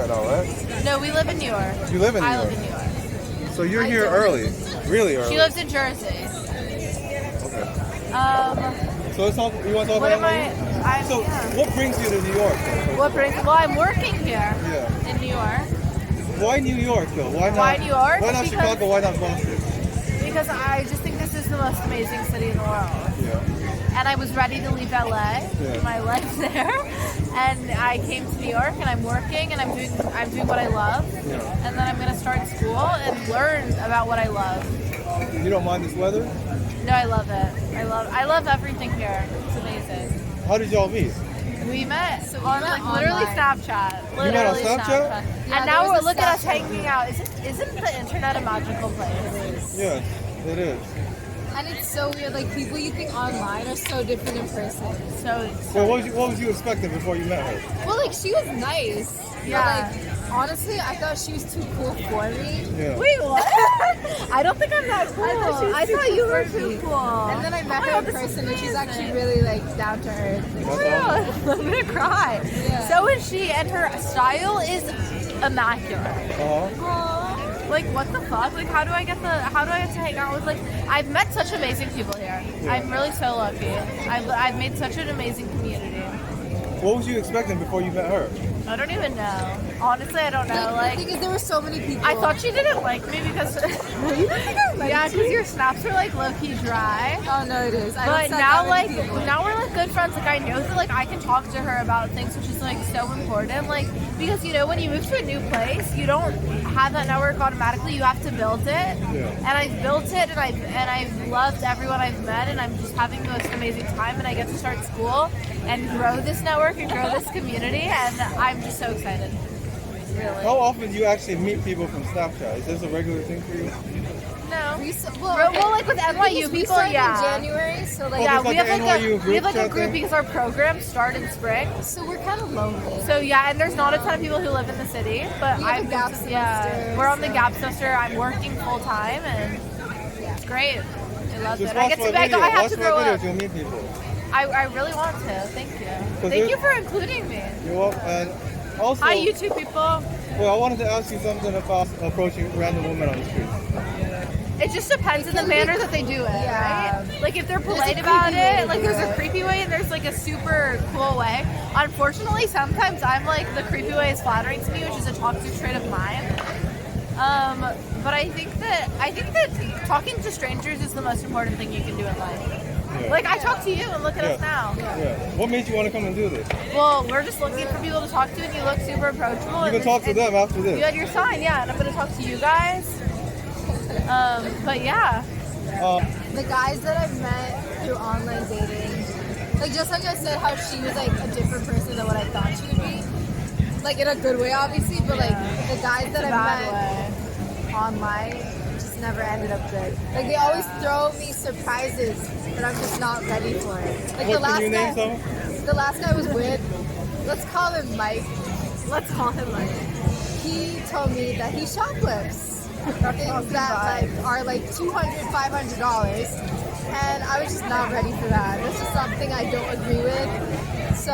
right now, right? No, we live in New York. You live in New I York. live in New York. So you're here early, really early. She lives in Jersey. Okay. So let's talk. You want to talk What about am I? So Yeah. what brings you to New York? What brings? Well, I'm working here Yeah. in New York Why New York though? Why not? Why New York? Why not Because- Chicago? Why not Boston? because I just think this is the most amazing city in the world. Yeah. And I was ready to leave LA, Yeah. my life there, and I came to New York, and I'm working, and I'm doing what I love, Yeah. and then I'm gonna start school and learn about what I love. You don't mind this weather? No, I love it. I love everything here. It's amazing. How did y'all meet? We met on like literally online. Snapchat. met on Literally Snapchat? Yeah, and now there was a look at us Snapchat hanging out. Isn't the internet a magical place? Yes, it is. And it's so weird. Like people you think online are so different in person. So Well, what was you expecting before you met her? Well, like she was nice. Yeah. But, like honestly, I thought she was too cool for me. Yeah. wait, what? I don't think I'm that cool. I thought you were too too cool. And then I met Oh my her God, in this is person, and she's actually amazing. really like down to earth. That's awesome. I'm gonna cry. Yeah. So is she, and her style is immaculate. Uh-huh. Like what the fuck? Like how do I get to hang out with I've met such amazing people here. Yeah. I'm really so lucky. I've made such an amazing community. What was you expecting before you met her? I don't even know. Honestly, I don't know. The Like thing is, there were so many people. I thought she didn't like me because yeah, because your snaps are like low key dry. Oh no, it is. I But don't send now, that many people. now we're like good friends. Like I know that like I can talk to her about things, which is like so important. Like because when you move to a new place, you don't have that network automatically. You have to build it. Yeah. And I've built it, and I've loved everyone I've met, and I'm just having the most amazing time. And I get to start school and grow this network and grow this community, and I'm just so excited. Really. How often do you actually meet people from Snapchat? Is this a regular thing for you? No. Well, Well, like with NYU we people, started yeah. in January, so like Yeah, there's we like have a like NYU we have like a group group chat thing? because our programs start in spring. so we're kind of lonely. So yeah, and there's not a ton of people who live in the city, but We have a gap yeah, semester, we're on the so- gap semester. I'm working full time, and it's great. I love Just it. I watch get my to I video. have Watch to my grow videos. up. You'll meet people. I really want to. Thank you. Thank there's- you for including me. You're welcome. And also, Hi, YouTube people. well, I wanted to ask you something about approaching random women on the street. It just depends on the manner that they do it, Yeah. right? Like if they're There's polite a about creepy way it, to like do there's a it. creepy way and there's like a super cool way. Unfortunately, sometimes I'm like the creepy way is flattering to me, which is a toxic trait of mine. But I think that talking to strangers is the most important thing you can do in life. Yeah. Like I talk to you and look at us Yeah. now. Yeah. What made you want to come and do this? Well, we're just looking for people to talk to, and you look super approachable. You can talk to them after You this. had your sign, yeah, and I'm gonna talk to you guys. But yeah. The guys that I've met through online dating, like just like I said, how she was like a different person than what I thought she would be. Like in a good way, obviously, but like the guys that I've Bad met way. online just never ended up good. Like they always throw me surprises, but I'm just not ready for it. Like What, can you name some? the last guy I was with, let's call him Mike. Let's call him Mike. He told me that he shoplifts things that like are like $200, $500, and I was just not ready for that. That's just something I don't agree with. So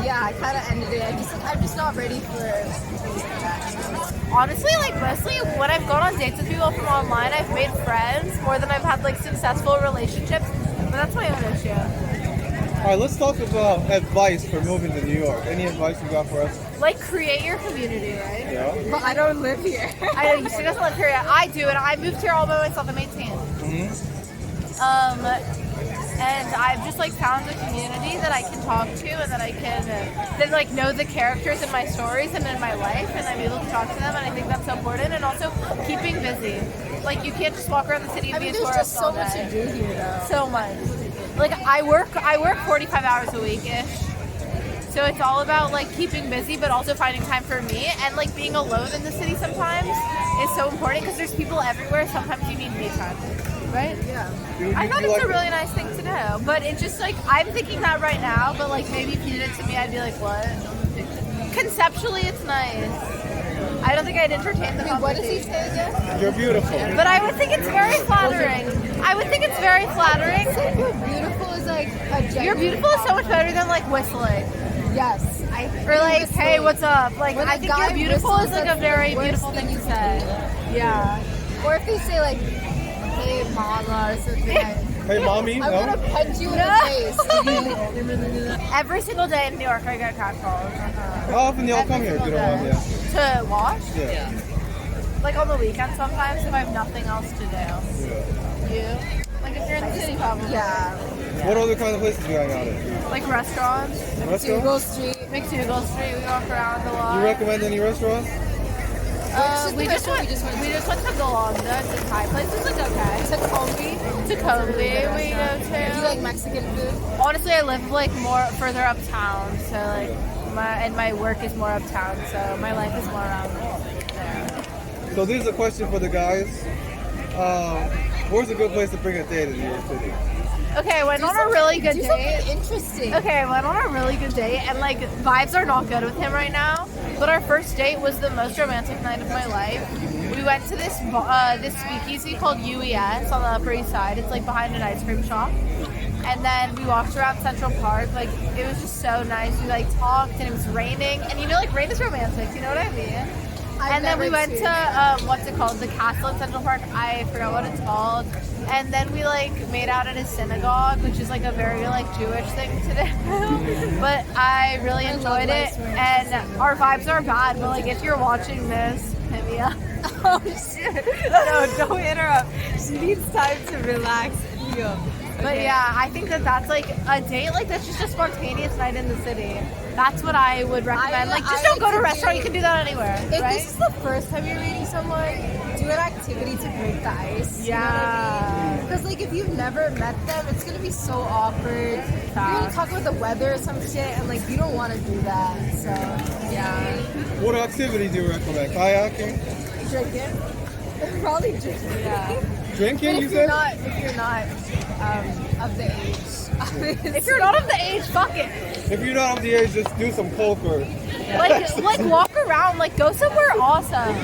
yeah, I kind of ended it. I'm just not ready for things like that. Honestly, like mostly when I've gone on dates with people from online, I've made friends more than I've had like successful relationships. But that's my own issue. All right, let's talk about advice for moving to New York. Any advice you got for us? Like create your community, right? Yeah. But I don't live here. I know she doesn't live here yet. I do, and I moved here all by myself. I'm 18. And I've just like found a community that I can talk to and that I can that like know the characters in my stories and in my life, and I'm able to talk to them, and I think that's so important. And also keeping busy. Like you can't just walk around the city and I be mean, a there's tourist just so all much day. to do here, though. So much. Like I work 45 hours a week ish. So it's all about like keeping busy, but also finding time for me, and like being alone in the city sometimes is so important because there's people everywhere. Sometimes you need me time, right? Yeah. I thought it's a really nice thing to do, but it's just like I'm thinking that right now. But like maybe if you did it to me, I'd be like, what? Conceptually, it's nice. I don't think I'd entertain the I mean, what does he conversation. say again? You're beautiful. But I would think it's very flattering. I would think it's very flattering. Saying you're beautiful is like a genuine You're beautiful is so much better than like whistling. Yes, I Or like, hey, what's up? Like, When I a think guy you're beautiful is whistles, like a that's the very worst beautiful thing thing to you say. can Yeah. Or if they say like, hey mama or something. Hey, mommy. I'm No. gonna punch you in No. the face. Every single day in New York, I get catcalled. How often do y'all come here? If you don't mind me asking. To wash? Yeah. Like on the weekend sometimes if I have nothing else to do. Yeah. You? Like if you're in the city, probably. Yeah. What other kind of places you hang out at? Like restaurants. Restaurants? Dougal Street. McDougal Street, we walk around a lot. You recommend any restaurants? We just went to Galanda. It's a Thai place. It's like okay. To Kobe, we go Do you to. like Mexican food? Honestly, I live like more further uptown, so like my work is more uptown, so my life is more around there. So this is a question for the guys. Where's a good place to bring a date in New York City? Okay, I went on a really good Do date. something interesting. Okay, I went on a really good date, and like vibes are not good with him right now. But our first date was the most romantic night of my life. We went to this this speakeasy called UES on the Upper East Side. It's like behind an ice cream shop. And then we walked around Central Park. Like it was just so nice. We like talked, and it was raining. And you know, like rain is romantic. You know what I mean? And then we went to what's it called? The castle in Central Park. I forgot what it's called. And then we like made out at a synagogue, which is like a very like Jewish thing to do. But I really enjoyed it. And our vibes are bad, but like if you're watching this, hit me up. Oh shit! No, don't interrupt. She needs time to relax. But yeah, I think that's like a date like that's just a spontaneous night in the city. That's what I would recommend. Like just don't go to a restaurant. You can do that anywhere, If right? this is the first time you're meeting someone, do an activity to break the ice. Yeah. Because like if you've never met them, it's gonna be so awkward. You're gonna talk about the weather or some shit, and like you don't want to do that. So yeah, What activity do you recommend? Kayaking? drinking. Probably drinking. Yeah. Drinking, But you if you're said? not of the age, If you're not of the age, fuck it. If you're not of the age, just do some poker. Like walk around, like go somewhere awesome.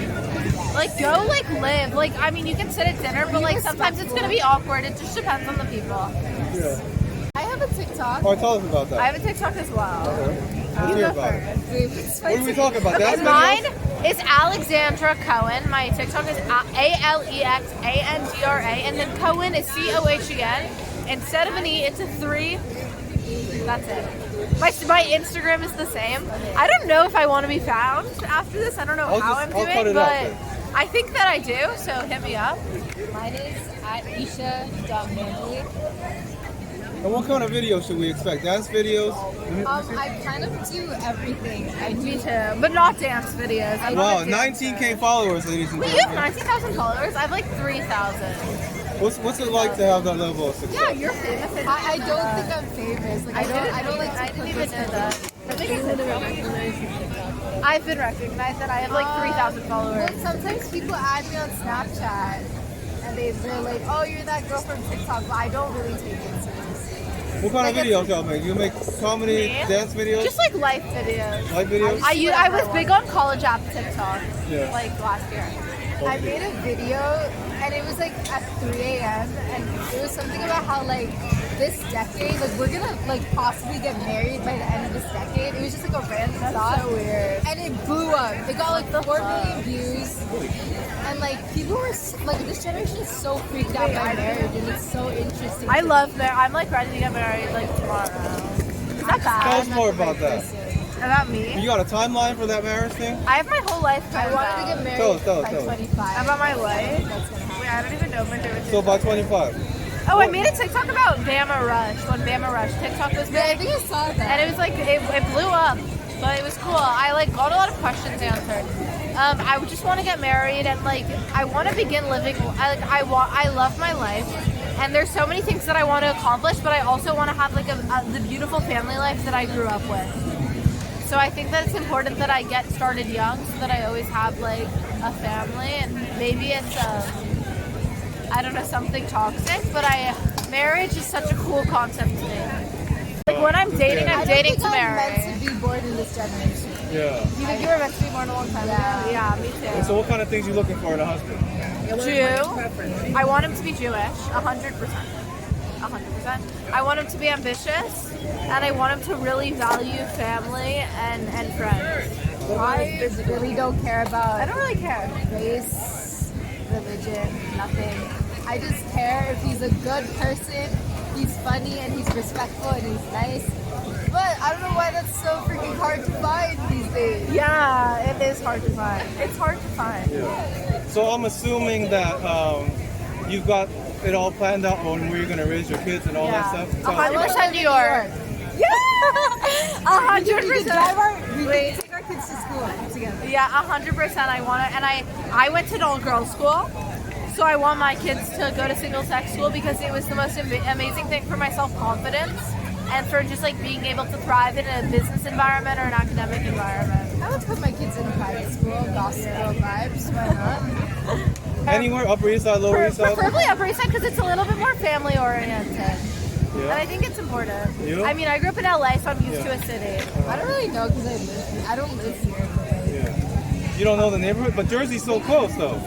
Like go like live. Like I mean you can sit at dinner, but like sometimes it's gonna be awkward. It just depends on the people. Yeah. I have a TikTok. All right, tell us about that. I have a TikTok as well. Okay. Let's hear about it. What are we talking about? Okay, Dance mine videos? is Alexandra Cohen. My TikTok is ALEXANDRA, and then Cohen is COHEN. Instead of an E, it's a 3. That's it. My Instagram is the same. I don't know if I want to be found after this. I don't know how I'm I'll doing, cut it out but then. I think that I do. So hit me up. Mine is at Isha.Manley. And what kind of videos should we expect? Dance videos? I kind of do everything. I Me do. too, but not dance videos. I'm Wow, not a dancer. 19K followers, ladies and Wait, you have gentlemen. 19,000 followers? I have like 3,000. What's it like to have that level of success? Yeah, you're famous. I don't think I'm famous. Like I don't like to I put didn't even know this that. I think it's I've been recognized that I have like 3,000 followers. Well, sometimes people add me on Snapchat and they're like, "Oh, you're that girl from TikTok," but I don't really take it seriously. What kind of videos y'all make? You make comedy, Me? dance videos? Just like life videos. Live videos? I was big on college app TikTok Yeah. like last year. I made a video and it was like at 3 a.m. and it was something about how like this decade, like we're gonna like possibly get married by the end of this decade. It was just like a random thought. So weird. And it blew up. It got like 4 million views. And like people were like this generation is so freaked out by marriage and it's so interesting. I love marriage. I'm like ready to get married like tomorrow. Is that Tell bad? us more about that. About me? You got a timeline for that marriage thing? I have my whole life I planned wanted to out. get married Tell us, by tell us. 25. About my life? That's gonna happen. Wait, I don't even know if my favorite So by 25. Oh, I made a TikTok about Bama Rush when Bama Rush TikTok was Yeah, I big. think I saw that. And it was like, it blew up, but it was cool. I like got a lot of questions answered. I just want to get married and like, I want to begin living, I love my life. And there's so many things that I want to accomplish, but I also want to have like the beautiful family life that I grew up with. So I think that it's important that I get started young so that I always have like a family, and maybe it's I don't know, something toxic, but marriage is such a cool concept to me. Like when I'm dating, I I'm don't dating think to I'm marry. meant to be born in this generation. Yeah. You think you were meant to be born a long time ago? Yeah, me And so too. what kind of things you looking for in a husband? Jew. I want him to be Jewish, 100%. 100%. I want him to be ambitious, and I want him to really value family and friends. I really don't care about I don't really care. race, religion, nothing. I just care if he's a good person, he's funny, and he's respectful, and he's nice. But I don't know why that's so freaking hard to find these days. Yeah, it is hard to find. It's hard to find. So I'm assuming that you've got it all planned out on where you're gonna raise your kids and all that stuff. So- 100% New York. Yeah, We can 100%. Wait. Take our kids to school together. Yeah, 100%. I want it, and I went to an all-girls school, so I want my kids to go to single-sex school because it was the most amazing thing for my self-confidence and for just like being able to thrive in a business environment or an academic environment. I would put my kids in a private school, gospel vibes, why not? Anywhere, Upper East Side, Lower East Side. Preferably Upper East Side because it's a little bit more family-oriented, and I Yeah. think it's important. You? I mean, I grew up in LA, so I'm used to a city. I don't really know because I don't live here. But Yeah. You don't know the neighborhood, but Jersey's so close though.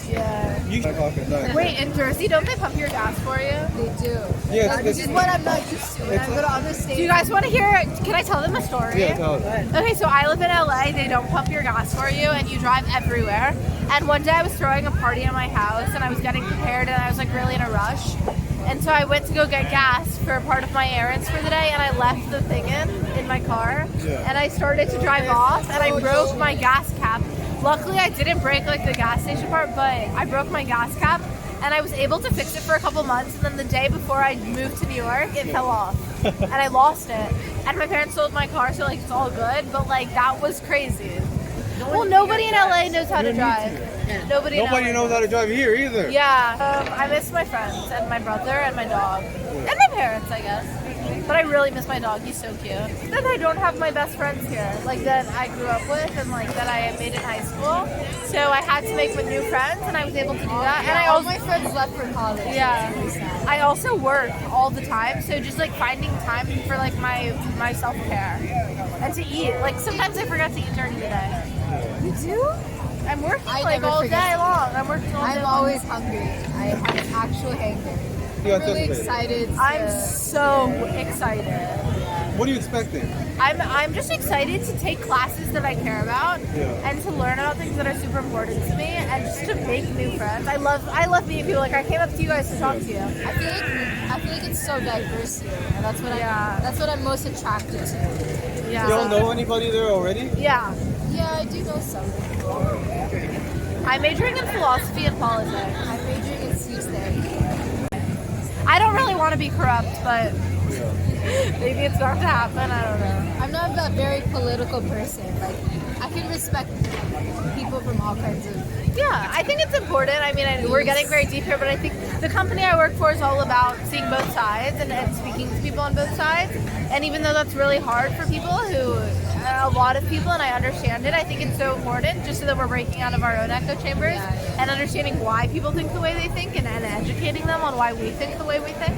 yeah, You 9 o'clock at night. Wait, in Jersey, don't they pump your gas for you? they do. Yeah, This is what I'm not used to. When I it's- go to other states. Do you guys want to hear it? Can I tell them a story? Yeah, tell us. Okay, so I live in LA. They don't pump your gas for you, and you drive everywhere. And one day I was throwing a party at my house, and I was getting prepared, and I was like really in a rush. And so I went to go get gas for part of my errands for the day, and I left the thing in my car. Yeah. And I started to drive off, and I broke my gas cap. Luckily, I didn't break like the gas station part, but I broke my gas cap, and I was able to fix it for a couple months. And then the day before I moved to New York, it fell off, and I lost it. And my parents sold my car, so like it's all good. But like that was crazy. Well, nobody in LA knows how to drive. Nobody. in Nobody LA knows how to drive here either. Yeah, I miss my friends and my brother and my dog and my parents, I guess. But I really miss my dog. He's so cute. Then I don't have my best friends here, like that I grew up with and like that I made in high school. So I had to make new friends, and I was able to do that. And I all also my friends left for college. yeah, It's really sad. I also work all the time, so just like finding time for like my self care and to eat. Like sometimes I forget to eat during the day. You do? I'm working I like never all forget. day long. I'm working all day I'm long. always hungry. I have an actual hanger. You I'm really anticipate it. excited. I'm so excited. What are you expecting? I'm just excited to take classes that I care about Yeah. and to learn about things that are super important to me and just to make new friends. I love meeting people. Like I came up to you guys to talk to you. I feel like it's so diverse here, and that's what Yeah. that's what I'm most attracted to. Yeah. You don't know anybody there already? Yeah. Yeah, I do know some. I'm majoring in philosophy and politics. I'm majoring in speech therapy. I don't really want to be corrupt, but maybe it's not to happen. I don't know. I'm not that very political person. Like, I can respect people from all kinds of. Yeah, I think it's important. I mean, we're getting very deep here, but I think the company I work for is all about seeing both sides and speaking to people on both sides. And even though that's really hard for people a lot of people, and I understand it, I think it's so important just so that we're breaking out of our own echo chambers and understanding why people think the way they think and educating them on why we think the way we think.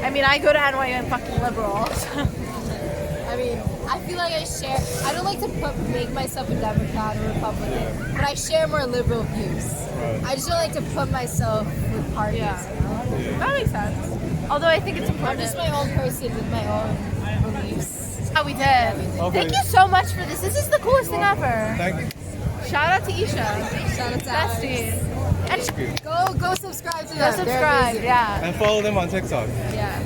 I mean, I go to NYU and fucking liberal. So. I mean, I feel like I don't like to make myself a Democrat or Republican, but I share more liberal views. I just don't like to put myself with parties. Yeah. You know? That makes sense. Although I think it's I'm important. just my own person with my own beliefs. How we did. Okay. Thank you so much for this. This is the coolest thing ever. Thank you. Shout out to Isha. Shout out to Alex. Bestie. And Go subscribe to go them. They're subscribe. amazing. Yeah. And follow them on TikTok. Yeah.